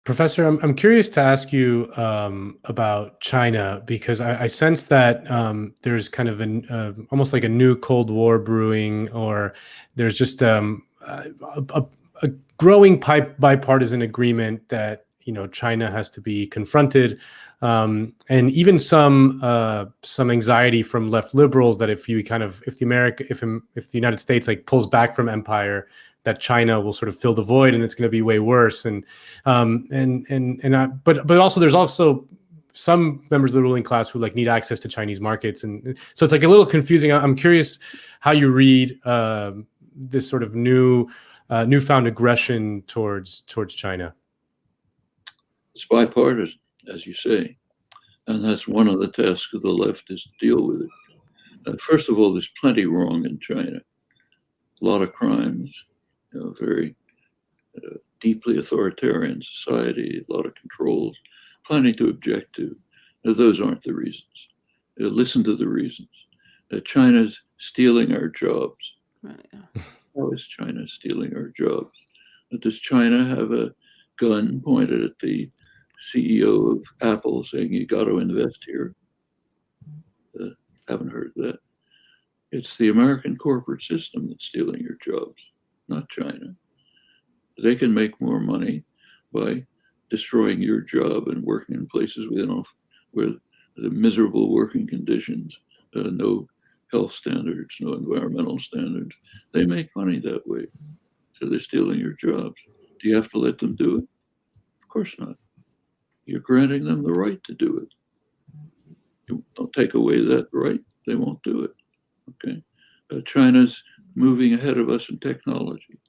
Professor, I'm curious to ask you about China because I sense that there's kind of an almost like a new Cold War brewing, or there's just a growing bipartisan agreement that China has to be confronted, and even some anxiety from left liberals that if the United States like pulls back from empire, that China will sort of fill the void and it's going to be way worse. But also there's also some members of the ruling class who like need access to Chinese markets, and so it's like a little confusing. I'm curious how you read this sort of newfound aggression towards China. It's bipartisan, as you say, and that's one of the tasks of the left, is to deal with it. First of all, there's plenty wrong in China. A lot of crimes, very deeply authoritarian society, a lot of controls, plenty to object to. Those aren't the reasons. Listen to the reasons. China's stealing our jobs. Right. How is China stealing our jobs? Does China have a gun pointed at the CEO of Apple saying, you got to invest here? Haven't heard that. It's the American corporate system that's stealing your jobs, not China. They can make more money by destroying your job and working in places where the miserable working conditions, no health standards, no environmental standards. They make money that way. So they're stealing your jobs. Do you have to let them do it? Of course not. You're granting them the right to do it. You don't take away that right, they won't do it. Okay. China's moving ahead of us in technology.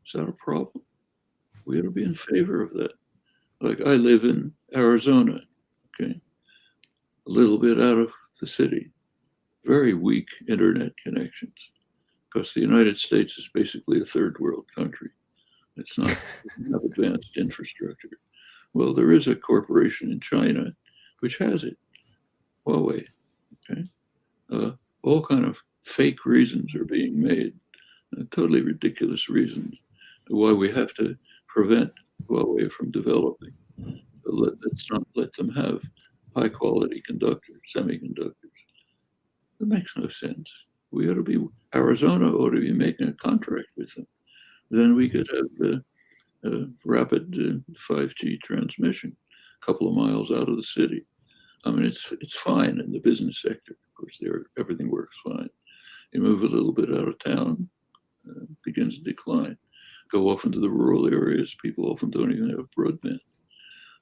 Is that a problem? We ought to be in favor of that. Like, I live in Arizona, okay, a little bit out of the city, very weak internet connections, because the United States is basically a third world country. It's not doesn't have advanced infrastructure. Well, there is a corporation in China which has it, Huawei. Okay, all kind of fake reasons are being made, totally ridiculous reasons why we have to prevent Huawei from developing. Let's not let them have high quality semiconductors. That makes no sense. Arizona ought to be making a contract with them. Then we could have rapid 5G transmission a couple of miles out of the city. I mean, it's fine in the business sector. Of course, everything works fine. You move a little bit out of town, begins to decline. Go off into the rural areas, people often don't even have broadband.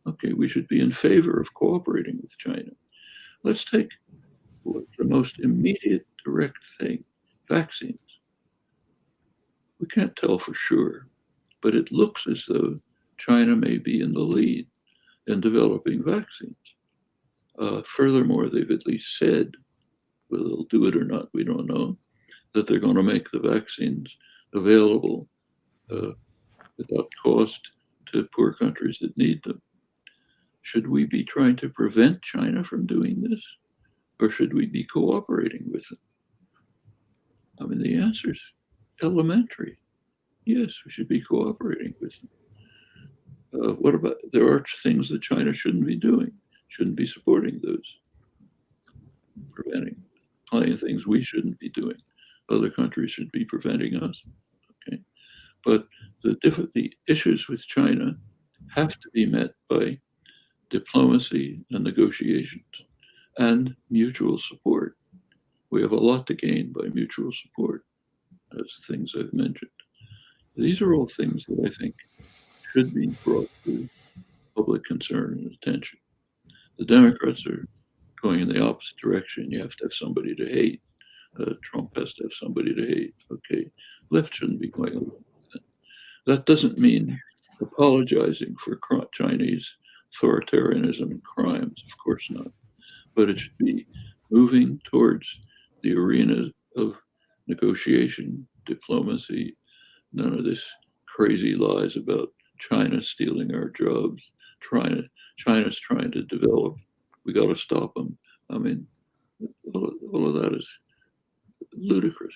Okay, we should be in favor of cooperating with China. Let's take the most immediate, direct thing, vaccines. We can't tell for sure, but it looks as though China may be in the lead in developing vaccines. Furthermore, they've at least said, whether they'll do it or not, we don't know, that they're going to make the vaccines available without cost to poor countries that need them. Should we be trying to prevent China from doing this? Or should we be cooperating with them? I mean, the answer's elementary. Yes, we should be cooperating with them. What about, there are things that China shouldn't be doing, shouldn't be supporting those, preventing plenty of things we shouldn't be doing. Other countries should be preventing us. Okay, but the issues with China have to be met by diplomacy and negotiations and mutual support. We have a lot to gain by mutual support, as things I've mentioned. These are all things that I think should be brought to public concern and attention. The Democrats are going in the opposite direction. You have to have somebody to hate. Trump has to have somebody to hate. Okay, left shouldn't be going along with that. That doesn't mean apologizing for Chinese authoritarianism and crimes, of course not. But it should be moving towards the arena of negotiation, diplomacy, none of this crazy lies about China stealing our jobs. China's trying to develop. We got to stop them. I mean, all of that is ludicrous.